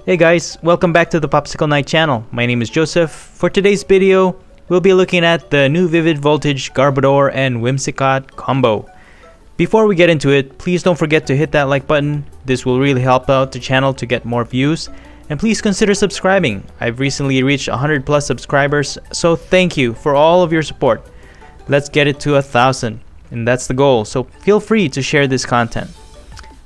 Hey guys, welcome back to the POPSICLE KNIGHT channel. My name is Joseph. For today's video, we'll be looking at the new Vivid Voltage Garbodor and Whimsicott combo. Before we get into it, please don't forget to hit that like button. This will really help out the channel to get more views. And please consider subscribing. I've recently reached 100 plus subscribers, so thank you for all of your support. Let's get it to 1,000, and that's the goal, so feel free to share this content.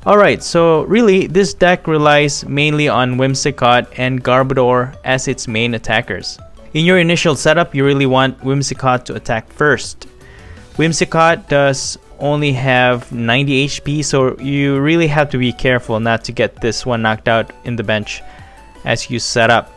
Alright, so really this deck relies mainly on Whimsicott and Garbodor as its main attackers. In your initial setup, you really want Whimsicott to attack first. Whimsicott does only have 90 HP, so you really have to be careful not to get this one knocked out in the bench as you set up.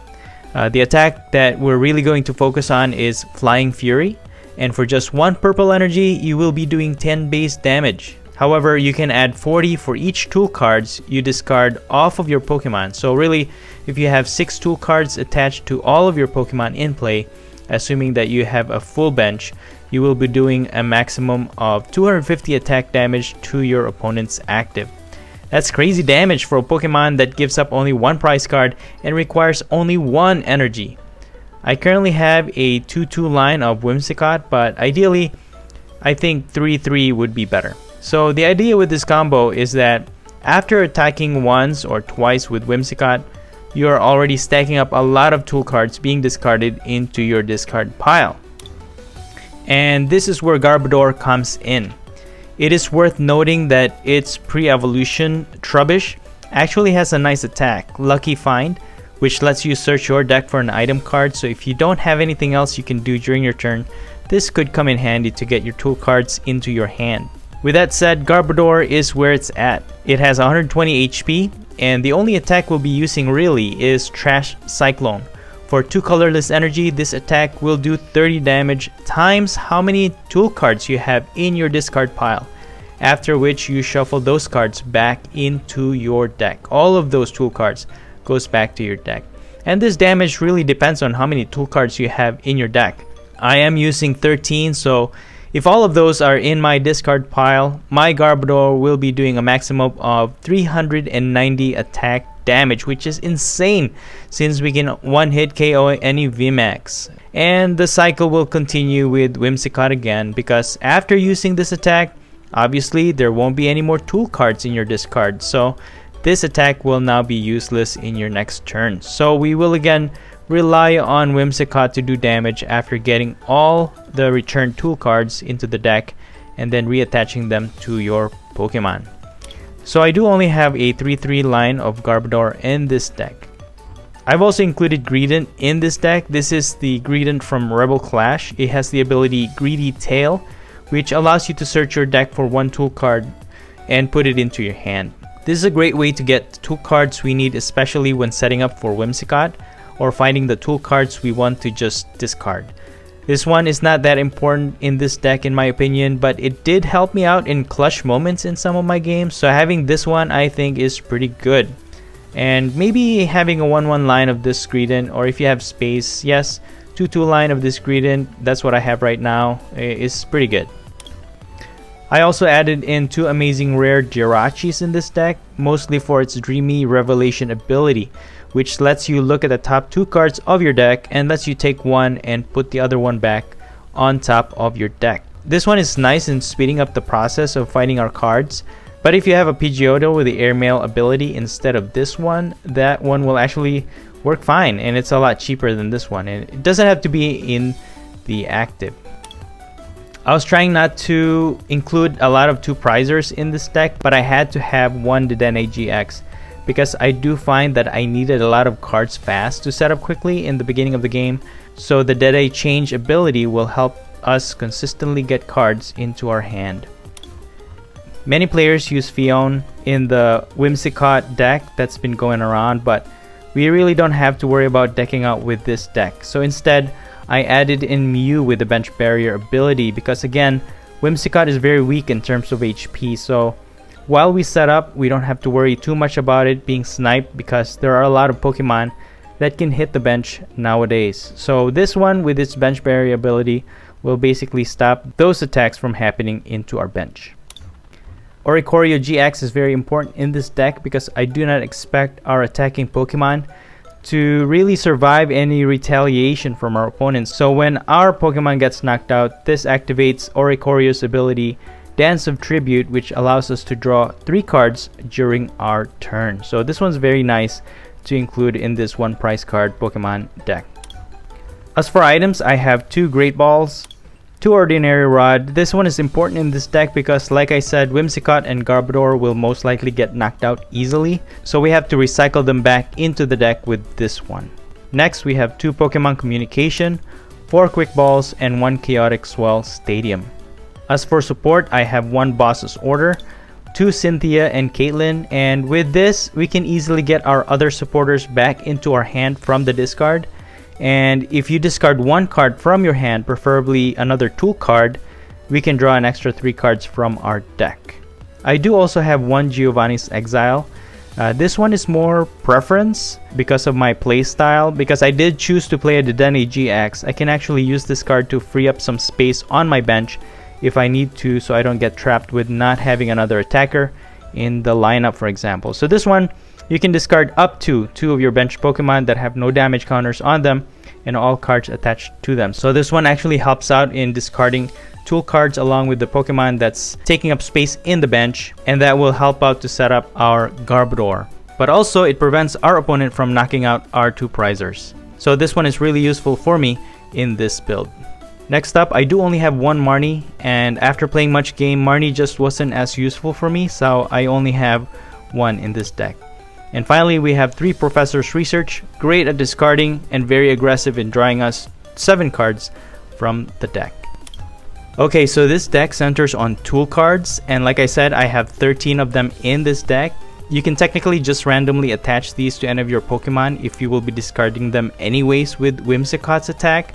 The attack that we're really going to focus on is Flying Fury, and for just 1 purple energy, you will be doing 10 base damage. However, you can add 40 for each tool cards you discard off of your Pokemon. So really, if you have 6 tool cards attached to all of your Pokemon in play, assuming that you have a full bench, you will be doing a maximum of 250 attack damage to your opponent's active. That's crazy damage for a Pokemon that gives up only 1 prize card and requires only 1 energy. I currently have a 2-2 line of Whimsicott, but ideally, I think 3-3 would be better. So the idea with this combo is that after attacking once or twice with Whimsicott, you are already stacking up a lot of tool cards being discarded into your discard pile. And this is where Garbodor comes in. It is worth noting that its pre-evolution Trubbish actually has a nice attack, Lucky Find, which lets you search your deck for an item card, so if you don't have anything else you can do during your turn, this could come in handy to get your tool cards into your hand. With that said, Garbodor is where it's at. It has 120 HP, and the only attack we'll be using really is Trash Cyclone. For 2 colorless energy, this attack will do 30 damage times how many tool cards you have in your discard pile, after which you shuffle those cards back into your deck. All of those tool cards goes back to your deck. And this damage really depends on how many tool cards you have in your deck. I am using 13, so if all of those are in my discard pile, my Garbodor will be doing a maximum of 390 attack damage, which is insane since we can one-hit KO any VMAX. And the cycle will continue with Whimsicott again, because after using this attack, obviously there won't be any more tool cards in your discard, so this attack will now be useless in your next turn. So we will again rely on Whimsicott to do damage after getting all the returned tool cards into the deck and then reattaching them to your Pokemon. So I do only have a 3-3 line of Garbodor in this deck. I've also included Greedent in this deck. This is the Greedent from Rebel Clash. It has the ability Greedy Tail, which allows you to search your deck for 1 tool card and put it into your hand. This is a great way to get the tool cards we need, especially when setting up for Whimsicott or finding the tool cards we want to just discard. This one is not that important in this deck in my opinion, but it did help me out in clutch moments in some of my games, so having this one I think is pretty good. And maybe having a 1-1 line of this Greedent, or if you have space, yes, 2-2 line of this Greedent, that's what I have right now, is pretty good. I also added in 2 amazing rare Jirachis in this deck, mostly for its Dreamy Revelation ability, which lets you look at the top 2 cards of your deck and lets you take one and put the other one back on top of your deck. This one is nice in speeding up the process of finding our cards, but if you have a Pidgeotto with the Airmail ability instead of this one, that one will actually work fine, and it's a lot cheaper than this one, and it doesn't have to be in the active. I was trying not to include a lot of 2 prizers in this deck, but I had to have 1 Dedenne-GX because I do find that I needed a lot of cards fast to set up quickly in the beginning of the game, so the Dedenne change ability will help us consistently get cards into our hand. Many players use Fion in the Whimsicott deck that's been going around, but we really don't have to worry about decking out with this deck. So instead, I added in Mew with the bench barrier ability because again, Whimsicott is very weak in terms of HP, so while we set up, we don't have to worry too much about it being sniped because there are a lot of Pokemon that can hit the bench nowadays. So this one with its bench barrier ability will basically stop those attacks from happening into our bench. Oricorio GX is very important in this deck because I do not expect our attacking Pokemon to really survive any retaliation from our opponents. So when our Pokemon gets knocked out, this activates Oricorio's ability, Dance of Tribute, which allows us to draw 3 cards during our turn. So this one's very nice to include in this 1 prize card Pokemon deck. As for items, I have 2 Great Balls, 2 Ordinary Rod. This one is important in this deck because, like I said, Whimsicott and Garbodor will most likely get knocked out easily, so we have to recycle them back into the deck with this one. Next, we have 2 Pokemon Communication, 4 Quick Balls, and 1 Chaotic Swell Stadium. As for support, I have 1 Boss's Order, 2 Cynthia and Caitlyn, and with this, we can easily get our other supporters back into our hand from the discard. And if you discard 1 card from your hand, preferably another tool card, we can draw an extra 3 cards from our deck. I do also have 1 Giovanni's Exile. This one is more preference because of my play style. Because I did choose to play a Dedenne-GX, I can actually use this card to free up some space on my bench if I need to, so I don't get trapped with not having another attacker in the lineup, for example. So this one, you can discard up to 2 of your bench Pokemon that have no damage counters on them and all cards attached to them. So this one actually helps out in discarding tool cards along with the Pokemon that's taking up space in the bench, and that will help out to set up our Garbodor. But also it prevents our opponent from knocking out our 2 prizers. So this one is really useful for me in this build. Next up, I do only have 1 Marnie, and after playing much game, Marnie just wasn't as useful for me, so I only have 1 in this deck. And finally, we have 3 Professor's Research, great at discarding and very aggressive in drawing us 7 cards from the deck. Okay, so this deck centers on tool cards, and like I said, I have 13 of them in this deck. You can technically just randomly attach these to any of your Pokemon if you will be discarding them anyways with Whimsicott's attack,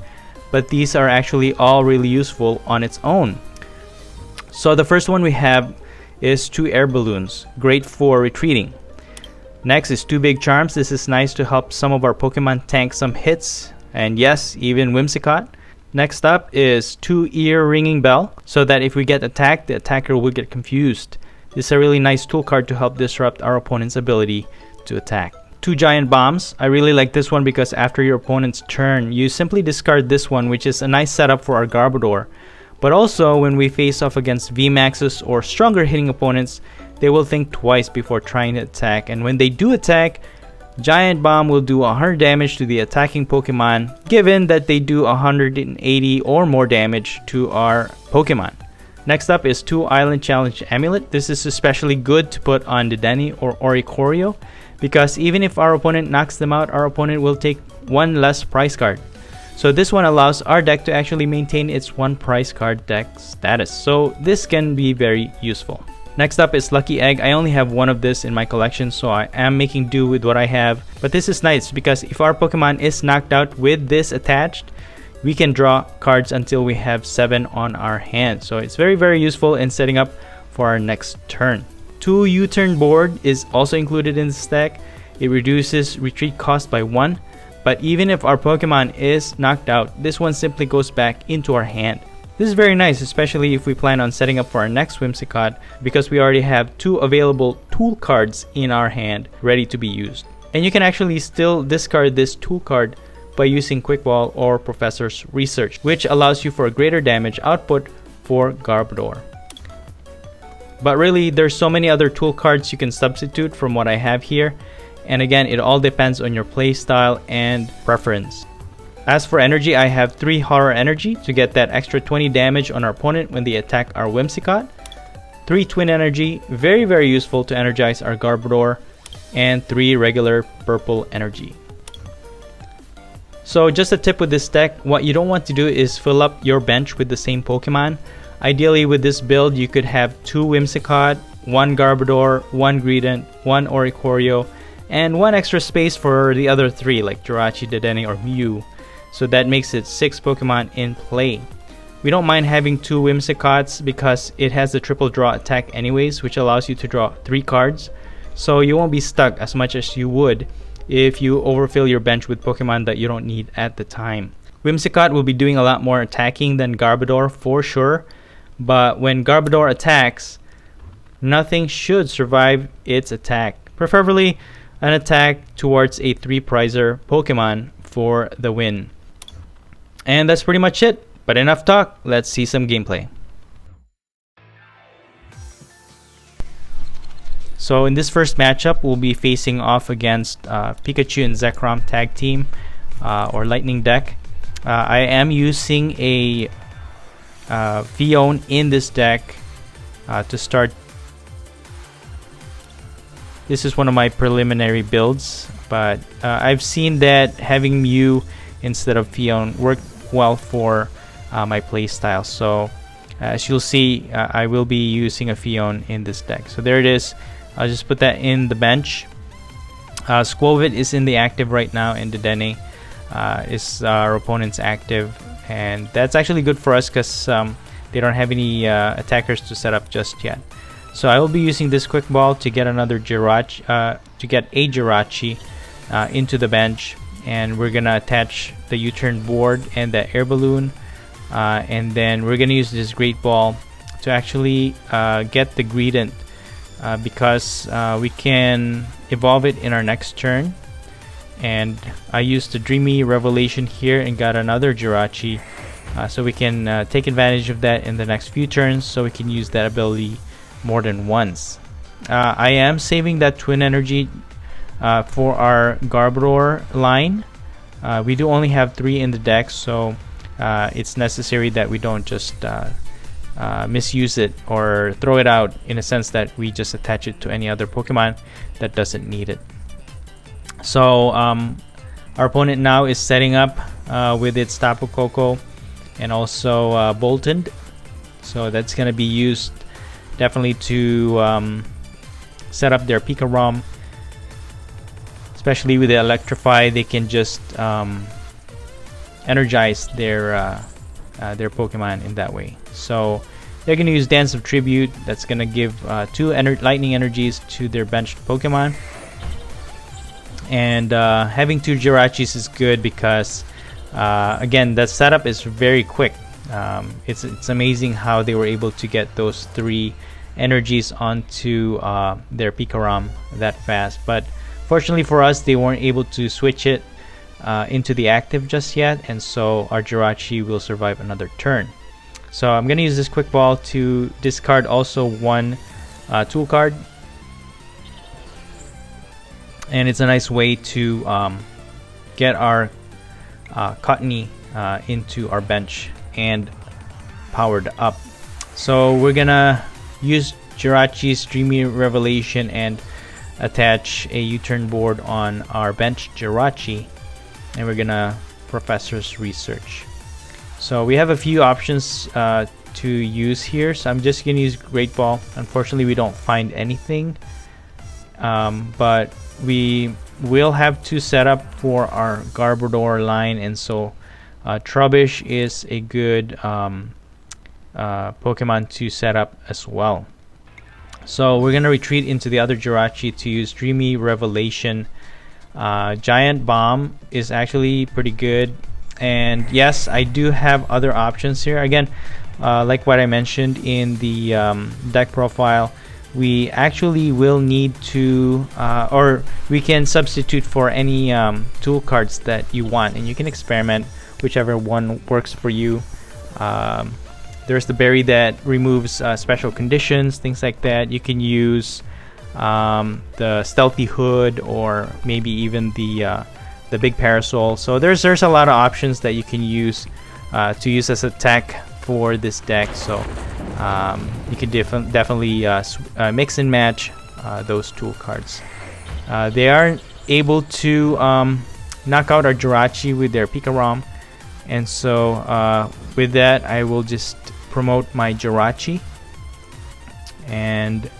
but these are actually all really useful on its own. So the first one we have is 2 Air Balloons, great for retreating. Next is 2 Big Charms. This is nice to help some of our Pokemon tank some hits, and yes, even Whimsicott. Next up is 2 Ear Ringing Bell, so that if we get attacked, the attacker will get confused. This is a really nice tool card to help disrupt our opponent's ability to attack. 2 Giant Bombs. I really like this one because after your opponent's turn, you simply discard this one, which is a nice setup for our Garbodor. But also, when we face off against VMAXs or stronger hitting opponents, they will think twice before trying to attack, and when they do attack, Giant Bomb will do 100 damage to the attacking Pokemon, given that they do 180 or more damage to our Pokemon. Next up is 2 Island Challenge Amulet. This is especially good to put on Dedenne or Oricorio, because even if our opponent knocks them out, our opponent will take 1 less prize card. So this one allows our deck to actually maintain its 1 prize card deck status. So this can be very useful. Next up is Lucky Egg. I only have 1 of this in my collection, so I am making do with what I have. But this is nice because if our Pokemon is knocked out with this attached, we can draw cards until we have 7 on our hand. So it's very, very useful in setting up for our next turn. 2 U-turn board is also included in this deck. It reduces retreat cost by 1. But even if our Pokemon is knocked out, this one simply goes back into our hand. This is very nice, especially if we plan on setting up for our next Whimsicott, because we already have 2 available tool cards in our hand ready to be used. And you can actually still discard this tool card by using Quick Ball or Professor's Research, which allows you for a greater damage output for Garbodor. But really, there's so many other tool cards you can substitute from what I have here. And again, it all depends on your play style and preference. As for energy, I have 3 Horror Energy to get that extra 20 damage on our opponent when they attack our Whimsicott. 3 Twin Energy, very, very useful to energize our Garbodor. And 3 regular Purple Energy. So just a tip with this deck, what you don't want to do is fill up your bench with the same Pokemon. Ideally with this build, you could have 2 Whimsicott, 1 Garbodor, 1 Greedent, 1 Oricorio, and 1 extra space for the other 3 like Jirachi, Dedenne, or Mew. So that makes it 6 Pokemon in play. We don't mind having 2 Whimsicotts because it has the triple draw attack anyways, which allows you to draw 3 cards. So you won't be stuck as much as you would if you overfill your bench with Pokemon that you don't need at the time. Whimsicott will be doing a lot more attacking than Garbodor for sure, but when Garbodor attacks, nothing should survive its attack. Preferably an attack towards a 3-prizer Pokemon for the win. And that's pretty much it. But enough talk, let's see some gameplay. So in this first matchup, we'll be facing off against Pikachu and Zekrom tag team or lightning deck. I am using a Fion in this deck to start. This is one of my preliminary builds, but I've seen that having Mew instead of Fion worked well for my playstyle. So as you'll see, I will be using a Fion in this deck. So there it is. I'll just put that in the bench. Skwovet is in the active right now, and Dedenne is our opponent's active, and that's actually good for us because they don't have any attackers to set up just yet. So I will be using this quick ball to get another Jirachi, into the bench, and we're gonna attach the U-turn board and the air balloon, and then we're gonna use this great ball to actually get the Greedent. Because we can evolve it in our next turn, and I used the Dreamy Revelation here and got another Jirachi, so we can take advantage of that in the next few turns, so we can use that ability more than once. I am saving that Twin Energy for our Garbodor line. We do only have 3 in the deck, so it's necessary that we don't just misuse it or throw it out, in a sense that we just attach it to any other Pokemon that doesn't need it. So our opponent now is setting up with its Tapu Koko and also Boltund. So that's going to be used definitely to set up their Pikarom. Especially with the Electrify, they can just energize their Pokemon in that way. So they're going to use Dance of Tribute. That's going to give 2 lightning energies to their benched Pokemon. And having 2 Jirachis is good because again, the setup is very quick. It's amazing how they were able to get those 3 energies onto their Pikarom that fast. But fortunately for us, they weren't able to switch it into the active just yet, and so our Jirachi will survive another turn. So I'm going to use this quick ball to discard also 1 tool card, and it's a nice way to get our Cottony into our bench and powered up. So we're gonna use Jirachi's Dreamy Revelation and attach a U-turn board on our bench Jirachi, and we're gonna Professor's Research. So we have a few options to use here, so I'm just gonna use Great Ball. Unfortunately, we don't find anything, but we will have to set up for our Garbodor line, and so Trubbish is a good Pokemon to set up as well. So we're gonna retreat into the other Jirachi to use Dreamy Revelation. Giant Bomb is actually pretty good, and yes, I do have other options here. Again, like what I mentioned in the deck profile, we actually will need to or we can substitute for any tool cards that you want, and you can experiment whichever one works for you. There's the berry that removes special conditions, things like that. You can use the Stealthy Hood, or maybe even the big Parasol. So there's a lot of options that you can use to use as a tech for this deck. So you can definitely mix and match those tool cards. They are able to knock out our Jirachi with their Pikarom, and so with that I will just promote my Jirachi, and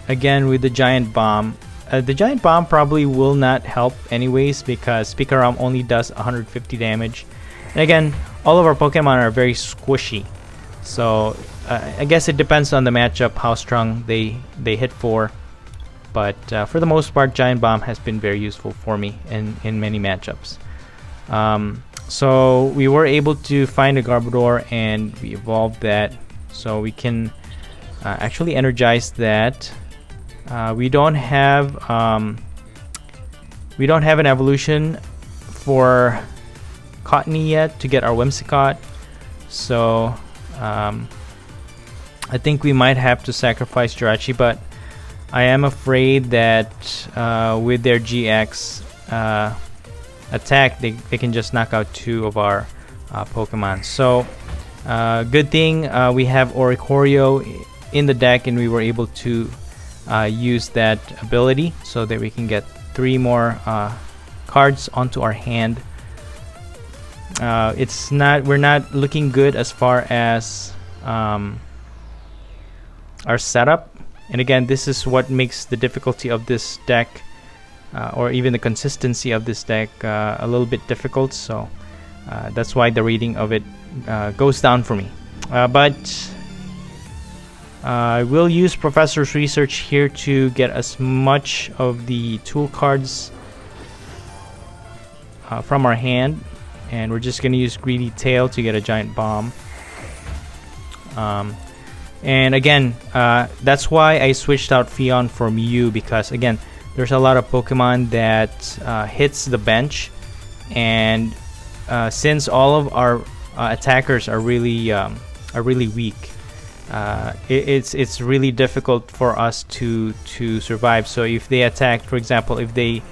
again with the Giant Bomb. The Giant Bomb probably will not help anyways, because Pikarom only does 150 damage. And again, all of our Pokemon are very squishy. So I guess it depends on the matchup how strong they hit for. But for the most part, Giant Bomb has been very useful for me in many matchups. So we were able to find a Garbodor, and we evolved that so we can actually energize that. We don't have an evolution for Cottony yet to get our Whimsicott, so I think we might have to sacrifice Jirachi, but I am afraid that with their GX attack, they can just knock out 2 of our Pokemon. So good thing we have Oricorio in the deck, and we were able to use that ability so that we can get 3 more cards onto our hand. We're not looking good as far as our setup, and again, this is what makes the difficulty of this deck, or even the consistency of this deck, a little bit difficult. So that's why the rating of it goes down for me. But I will use Professor's Research here to get as much of the tool cards from our hand, and we're just going to use Greedy Tail to get a Giant Bomb. And again, that's why I switched out Fion for Mew, because again, there's a lot of Pokemon that hits the bench, and since all of our attackers are really weak, it's really difficult for us to survive. So if they attack, for example, if they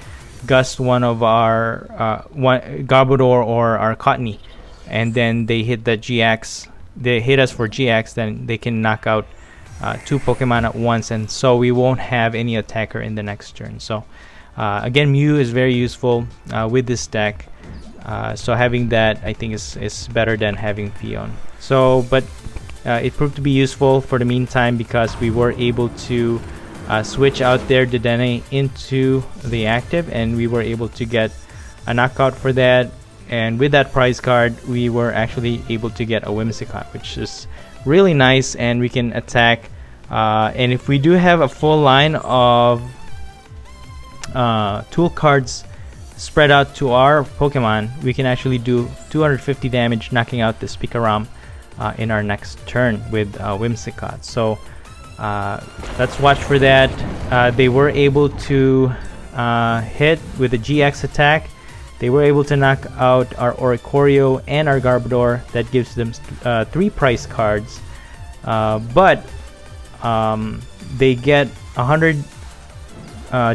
gust one of our Garbodor or our Cottony, and then they hit the GX, they hit us for GX, then they can knock out 2 Pokemon at once, and so we won't have any attacker in the next turn. So again, Mew is very useful with this deck. So having that, I think, is better than having Fion. So, but it proved to be useful for the meantime, because we were able to switch out their Dedenne into the active, and we were able to get a knockout for that. And with that prize card, we were actually able to get a Whimsicott, which is really nice, and we can attack. And if we do have a full line of tool cards spread out to our Pokemon, we can actually do 250 damage, knocking out this Pikachu in our next turn with Whimsicott. So let's watch for that. They were able to hit with the GX attack. They were able to knock out our Oricorio and our Garbodor. That gives them 3 prize cards. But they get 100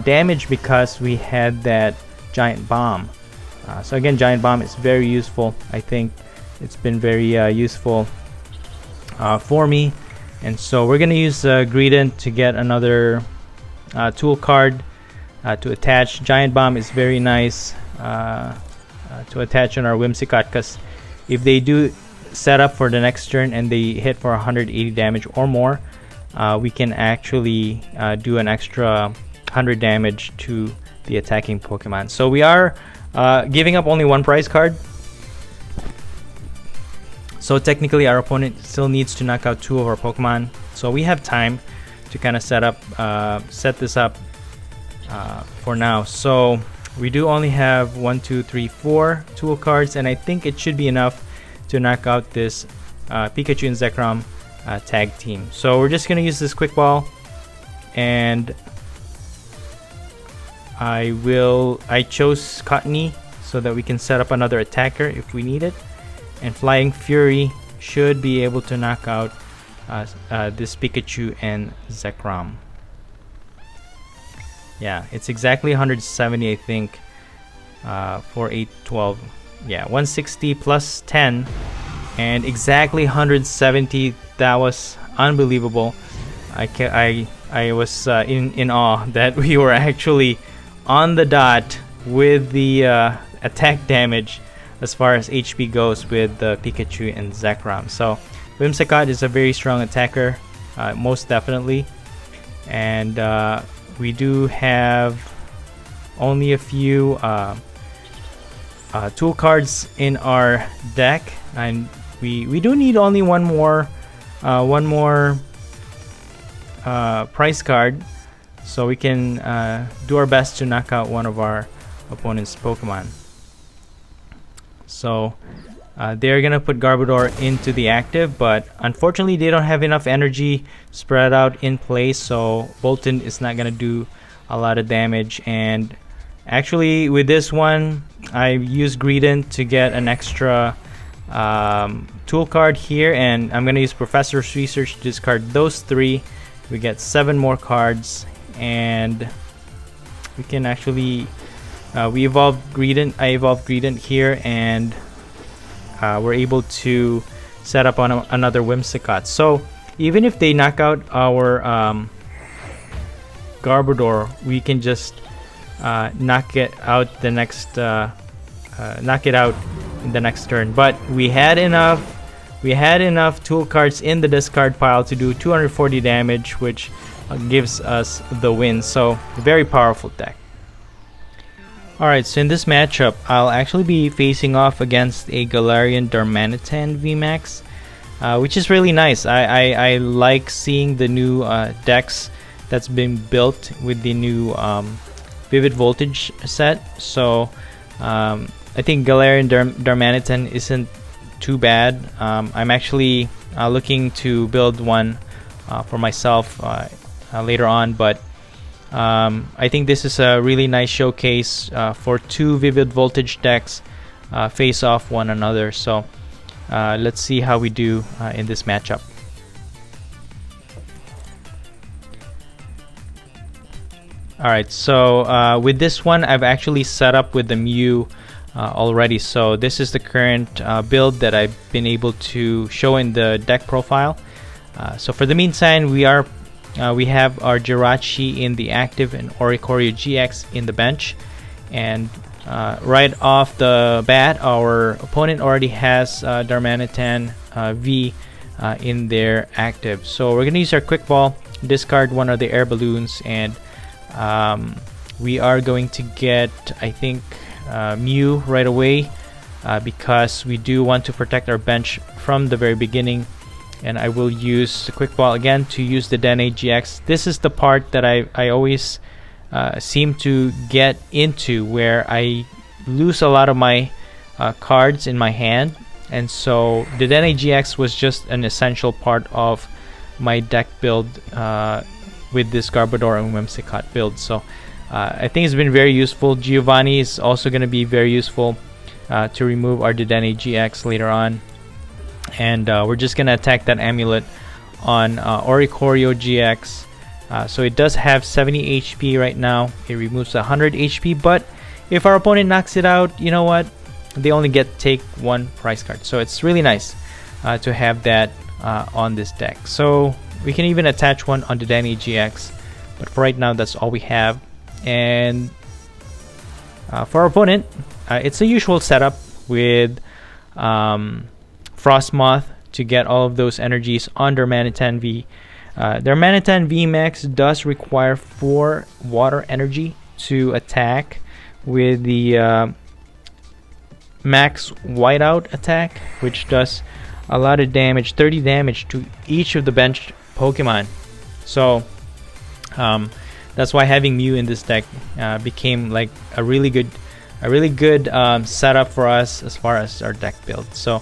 damage because we had that Giant Bomb. So again, Giant Bomb is very useful. I think it's been very useful for me. And so we're going to use Greedent to get another tool card to attach. Giant Bomb is very nice to attach on our Whimsicott, because if they do set up for the next turn and they hit for 180 damage or more, we can actually do an extra 100 damage to the attacking Pokemon. So we are giving up only 1 prize card. So technically our opponent still needs to knock out 2 of our Pokemon. So we have time to kind of set this up for now. So we do only have 1, 2, 3, 4 tool cards, and I think it should be enough to knock out this Pikachu and Zekrom tag team. So we're just going to use this Quick Ball, and I chose Cottony so that we can set up another attacker if we need it, and Flying Fury should be able to knock out this Pikachu and Zekrom. Yeah, it's exactly 170, I think, for 812. Yeah, 160 plus 10, and exactly 170. That was unbelievable. I was in awe that we were actually on the dot with the attack damage as far as HP goes with the Pikachu and Zekrom. So Whimsicott is a very strong attacker, most definitely, and we do have only a few tool cards in our deck, and we do need only one more prize card, so we can do our best to knock out one of our opponent's Pokemon. So they're gonna put Garbodor into the active, but unfortunately they don't have enough energy spread out in place, so Bolton is not gonna do a lot of damage. And actually with this one I used Greedent to get an extra tool card here, and I'm gonna use Professor's Research to discard those 3. We get 7 more cards, and we can actually we evolved Greedent. I evolved Greedent here, and we're able to set up on another Whimsicott. So even if they knock out our Garbodor, we can just knock it out the next knock it out in the next turn. But we had enough tool cards in the discard pile to do 240 damage, which gives us the win. So very powerful deck. Alright, so in this matchup, I'll actually be facing off against a Galarian Darmanitan VMAX, which is really nice. I like seeing the new decks that's been built with the new Vivid Voltage set. So I think Galarian Darmanitan isn't too bad. I'm actually looking to build one for myself later on, but I think this is a really nice showcase for 2 Vivid Voltage decks face off one another. So let's see how we do in this matchup. Alright, so with this one I've actually set up with the Mew already. So this is the current build that I've been able to show in the deck profile. So for the meantime, we have our Jirachi in the active and Oricorio GX in the bench, and right off the bat our opponent already has Darmanitan V in their active. So we're gonna use our quick ball, discard one of the air balloons, and we are going to get, I think, Mew right away because we do want to protect our bench from the very beginning. And I will use the quick ball again to use the Dedenne-GX. This is the part that I always seem to get into, where I lose a lot of my cards in my hand, and so the Dedenne-GX was just an essential part of my deck build with this Garbodor and Whimsicott build. So I think it's been very useful. Giovanni is also going to be very useful to remove our Dedenne-GX later on. And we're just gonna attack that amulet on Oricorio GX. So it does have 70 HP right now. It removes 100 HP, but if our opponent knocks it out, you know what? They only take 1 prize card. So it's really nice to have that on this deck. So we can even attach one on the Dedenne-GX, but for right now, that's all we have. And for our opponent, it's a usual setup with Frostmoth to get all of those energies on Darmanitan V. Darmanitan VMAX does require 4 water energy to attack with the max whiteout attack, which does a lot of damage, 30 damage to each of the bench Pokemon. So that's why having Mew in this deck became like a really good setup for us as far as our deck build. So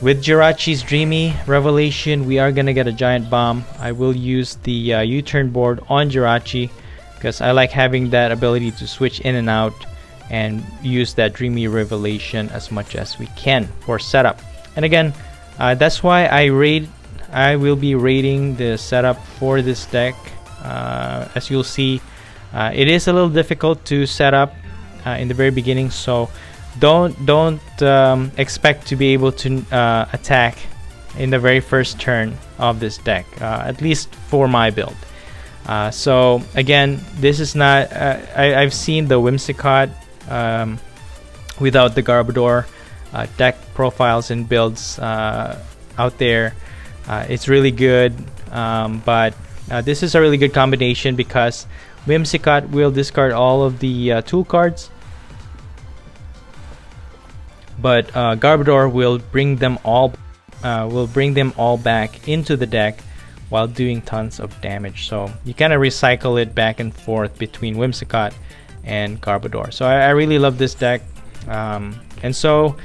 with Jirachi's Dreamy Revelation, we are gonna get a Giant Bomb. I will use the U-turn board on Jirachi because I like having that ability to switch in and out and use that Dreamy Revelation as much as we can for setup. And again, that's why I will be rating the setup for this deck. As you'll see, it is a little difficult to set up in the very beginning, so don't expect to be able to attack in the very first turn of this deck, at least for my build. So again, this is not I've seen the Whimsicott without the Garbodor deck profiles and builds out there. It's really good, but this is a really good combination because Whimsicott will discard all of the tool cards, but Garbodor will bring them all back into the deck while doing tons of damage. So you kind of recycle it back and forth between Whimsicott and Garbodor. So I really love this deck. And so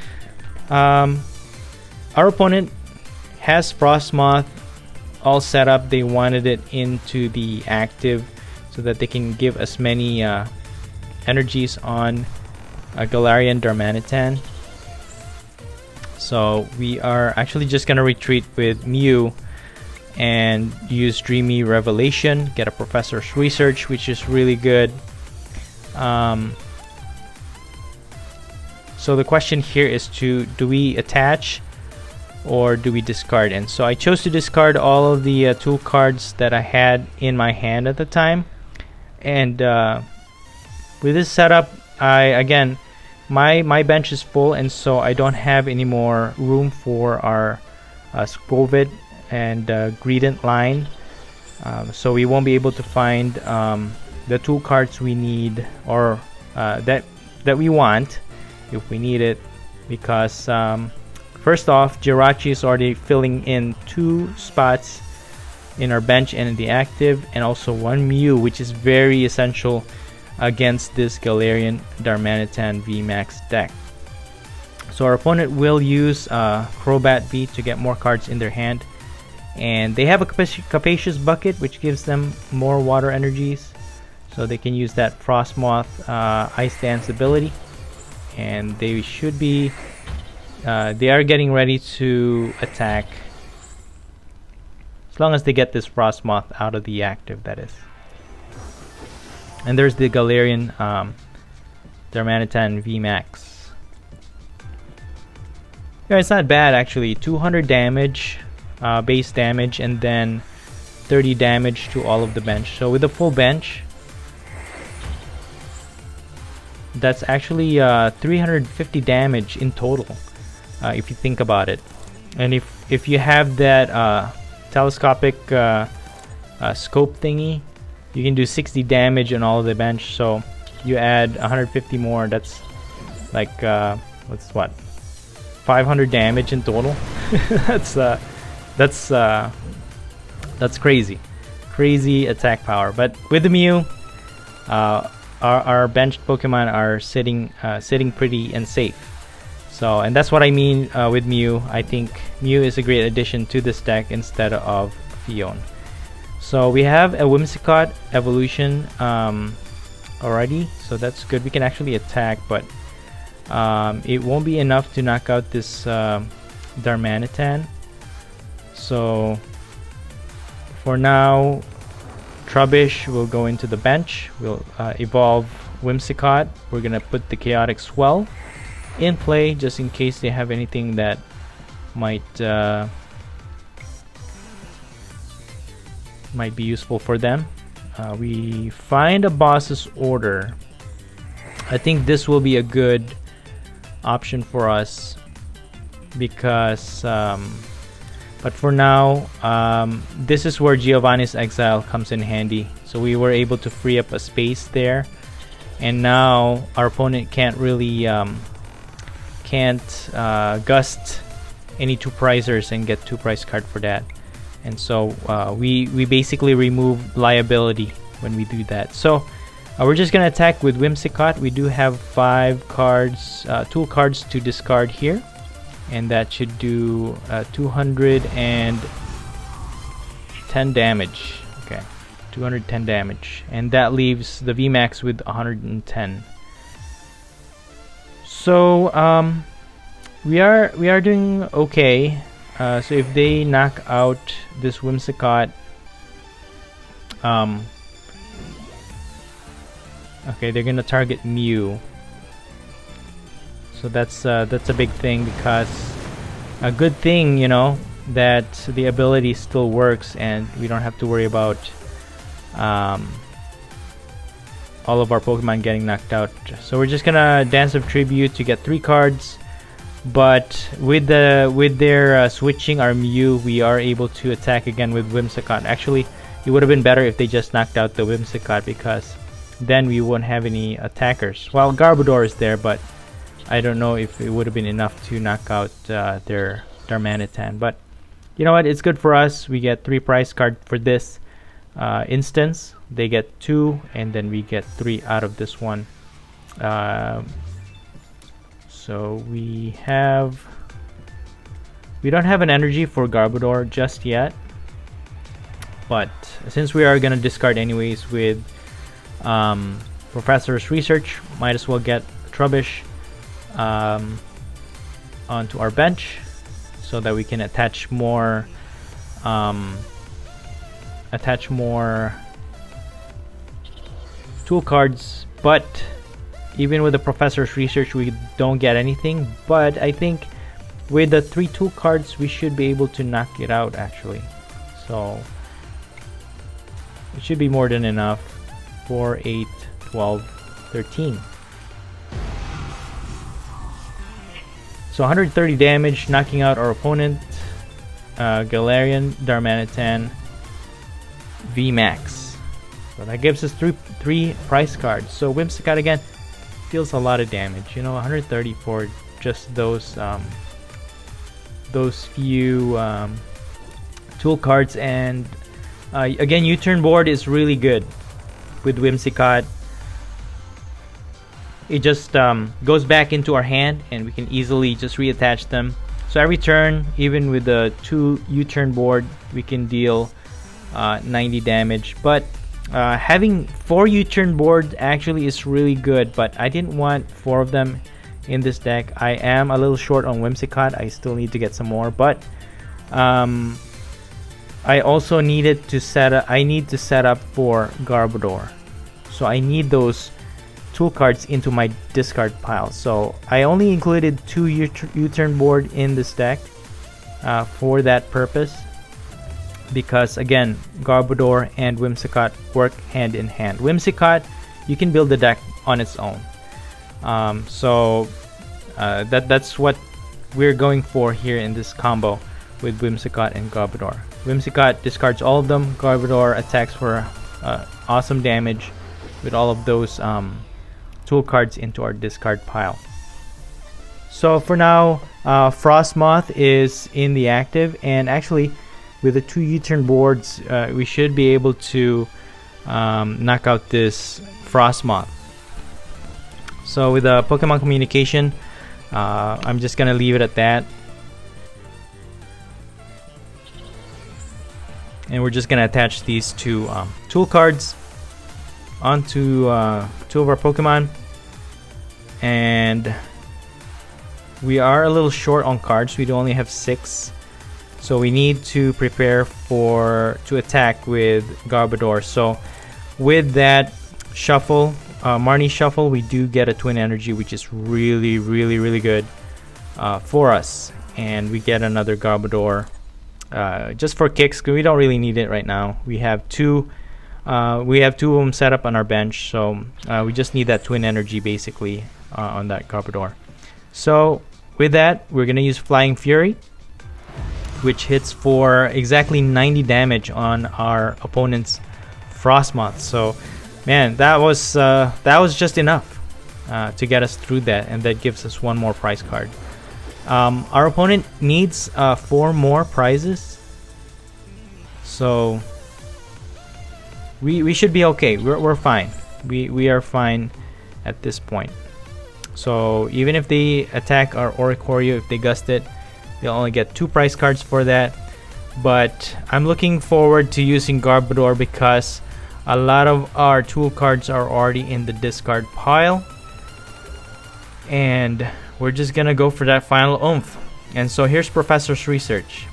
our opponent has Frostmoth all set up. They wanted it into the active so that they can give as many energies on Galarian Darmanitan. So we are actually just gonna retreat with Mew and use Dreamy Revelation, get a Professor's Research, which is really good. So the question here is do we attach or do we discard? And so I chose to discard all of the tool cards that I had in my hand at the time. And with this setup, again, my bench is full, and so I don't have any more room for our Skwovet and Greedent line. So we won't be able to find the tool cards we need, or that we want if we need it, because first off, Jirachi is already filling in 2 spots in our bench and in the active, and also 1 Mew, which is very essential against this Galarian Darmanitan VMAX deck. So our opponent will use Crobat V to get more cards in their hand, and they have a Capacious Bucket, which gives them more water energies, so they can use that Frostmoth Ice Dance ability, and they should be they are getting ready to attack, as long as they get this Frostmoth out of the active, that is. And there's the Galarian Darmanitan VMAX. Yeah, it's not bad actually. 200 damage, base damage, and then 30 damage to all of the bench. So with a full bench, that's actually 350 damage in total, if you think about it. And if you have that telescopic scope thingy, you can do 60 damage on all of the bench. So you add 150 more, that's like what's what, 500 damage in total. that's crazy attack power. But with the Mew, our benched Pokemon are sitting pretty and safe. So, and that's what I mean with Mew. I think Mew is a great addition to this deck instead of Fion. So we have a Whimsicott evolution already, so that's good. We can actually attack, but it won't be enough to knock out this Darmanitan. So for now, Trubbish will go into the bench. We'll evolve Whimsicott. We're gonna put the Chaotic Swell in play just in case they have anything that might be useful for them. We find a boss's order. I think this will be a good option for us because but for now, this is where Giovanni's Exile comes in handy. So we were able to free up a space there, and now our opponent can't really gust any 2 prizers and get 2 prize card for that. And so we basically remove liability when we do that. So we're just gonna attack with Whimsicott. We do have 5 cards, tool cards to discard here, and that should do 210 damage. Okay, 210 damage, and that leaves the VMAX with 110. So we are doing okay. So if they knock out this Whimsicott, okay, they're gonna target Mew. So that's a big thing, because a good thing, you know, that the ability still works and we don't have to worry about all of our Pokemon getting knocked out. So we're just gonna Dance of Tribute to get 3 cards. But with their switching our Mew, we are able to attack again with Whimsicott. Actually, it would have been better if they just knocked out the Whimsicott, because then we won't have any attackers. Well, Garbodor is there, but I don't know if it would have been enough to knock out their Darmanitan. But you know what? It's good for us. We get 3 prize card for this instance. They get 2, and then we get 3 out of this one. So we don't have an energy for Garbodor just yet, but since we are gonna discard anyways with Professor's Research, might as well get Trubbish onto our bench so that we can attach more tool cards. But even with the Professor's Research, we don't get anything, but I think with the 3 tool cards we should be able to knock it out actually. So it should be more than enough. 4, 8, 12, 13. So 130 damage, knocking out our opponent. Galarian, Darmanitan, VMAX. So that gives us three prize cards. So Whimsicott again deals a lot of damage. You know, 130 for just those few tool cards. And again, U-turn board is really good with Whimsicott. It just goes back into our hand and we can easily just reattach them. So every turn, even with the 2 U-turn board, we can deal 90 damage. But having 4 U-turn board actually is really good, but I didn't want 4 of them in this deck. I am a little short on Whimsicott. I still need to get some more, but I also needed to set up for Garbodor. So I need those tool cards into my discard pile. So I only included 2 U-turn board in this deck for that purpose, because again, Garbodor and Whimsicott work hand in hand. Whimsicott, you can build the deck on its own. That's what we're going for here in this combo with Whimsicott and Garbodor. Whimsicott discards all of them. Garbodor attacks for awesome damage with all of those tool cards into our discard pile. So for now, Frostmoth is in the active, and actually with the 2 U-turn boards, we should be able to knock out this Frostmoth. So with the Pokemon communication, I'm just gonna leave it at that, and we're just gonna attach these 2 tool cards onto 2 of our Pokemon. And we are a little short on cards. We only have 6, so we need to prepare to attack with Garbodor. So with that shuffle, Marnie shuffle, we do get a twin energy, which is really good for us, and we get another Garbodor just for kicks, because we don't really need it right now. We have 2 of them set up on our bench, so we just need that twin energy basically on that Garbodor. So with that, we're gonna use Flying Fury, which hits for exactly 90 damage on our opponent's Frostmoth. So man, that was just enough to get us through that, and that gives us 1 more prize card. Our opponent needs 4 more prizes, so we should be okay. We're fine. We are fine at this point. So even if they attack our Oricorio, if they gust it, they'll only get 2 prize cards for that. But I'm looking forward to using Garbodor because a lot of our tool cards are already in the discard pile, and we're just gonna go for that final oomph. And so here's Professor's Research,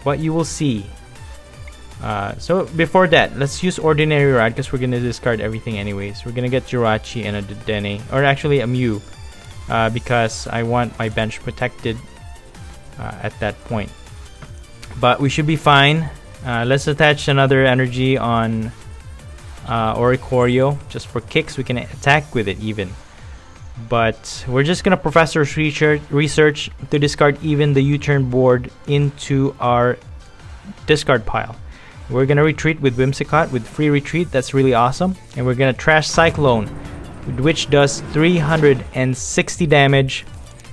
what you will see. So before that, let's use Ordinary Rod because we're gonna discard everything anyways. We're gonna get Jirachi and a Dedenne, or actually a Mew, because I want my bench protected at that point. But we should be fine. Let's attach another energy on Oricorio just for kicks. We can attack with it even. But we're just gonna Professor's Research to discard even the U-turn board into our discard pile. We're gonna retreat with Whimsicott with free retreat. That's really awesome. And we're gonna trash Cyclone, which does 360 damage.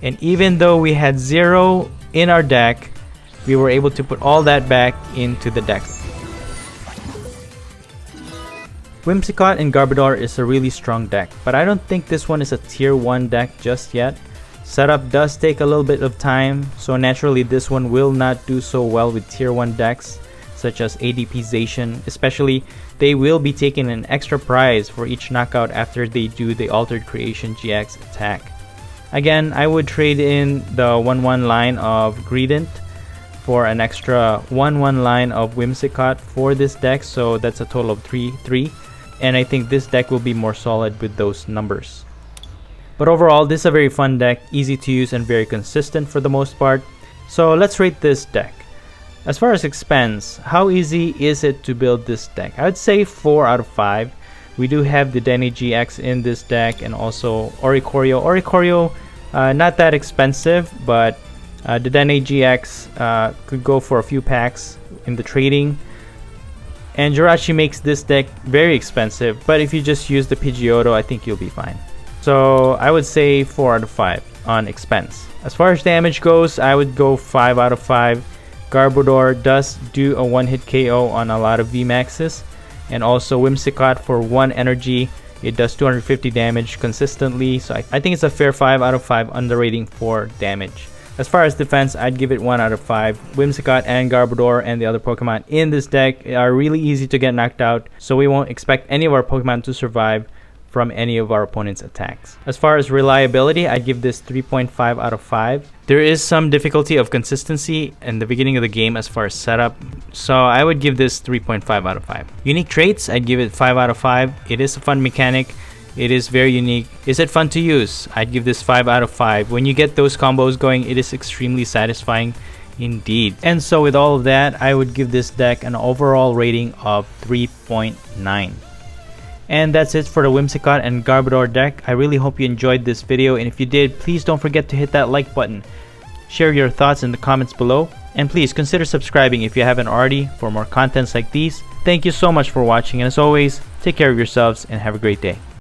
And even though we had 0 in our deck, we were able to put all that back into the deck. Whimsicott and Garbodor is a really strong deck, but I don't think this one is a tier 1 deck just yet. Setup does take a little bit of time, so naturally this one will not do so well with tier 1 decks such as ADPization. Especially, they will be taking an extra prize for each knockout after they do the Altered Creation GX attack. Again, I would trade in the 1-1 line of Greedent for an extra 1-1 line of Whimsicott for this deck, so that's a total of 3-3, and I think this deck will be more solid with those numbers. But overall, this is a very fun deck, easy to use and very consistent for the most part. So let's rate this deck. As far as expense, how easy is it to build this deck? I would say 4 out of 5. We do have the Dedenne-GX in this deck, and also Oricorio. Oricorio, not that expensive, but the Dedenne-GX could go for a few packs in the trading. And Jirachi makes this deck very expensive, but if you just use the Pidgeotto, I think you'll be fine. So I would say 4 out of 5 on expense. As far as damage goes, I would go 5 out of 5. Garbodor does do a one-hit KO on a lot of VMAXs. And also Whimsicott for 1 energy, it does 250 damage consistently. So I think it's a fair 5 out of 5 underrating for damage. As far as defense, I'd give it 1 out of 5. Whimsicott and Garbodor and the other Pokemon in this deck are really easy to get knocked out, so we won't expect any of our Pokemon to survive from any of our opponent's attacks. As far as reliability, I'd give this 3.5 out of 5. There is some difficulty of consistency in the beginning of the game as far as setup, so I would give this 3.5 out of 5. Unique traits, I'd give it 5 out of 5. It is a fun mechanic. It is very unique. Is it fun to use? I'd give this 5 out of 5. When you get those combos going, it is extremely satisfying indeed. And so with all of that, I would give this deck an overall rating of 3.9. And that's it for the Whimsicott and Garbodor deck. I really hope you enjoyed this video, and if you did, please don't forget to hit that like button. Share your thoughts in the comments below, and please consider subscribing if you haven't already for more contents like these. Thank you so much for watching, and as always, take care of yourselves and have a great day.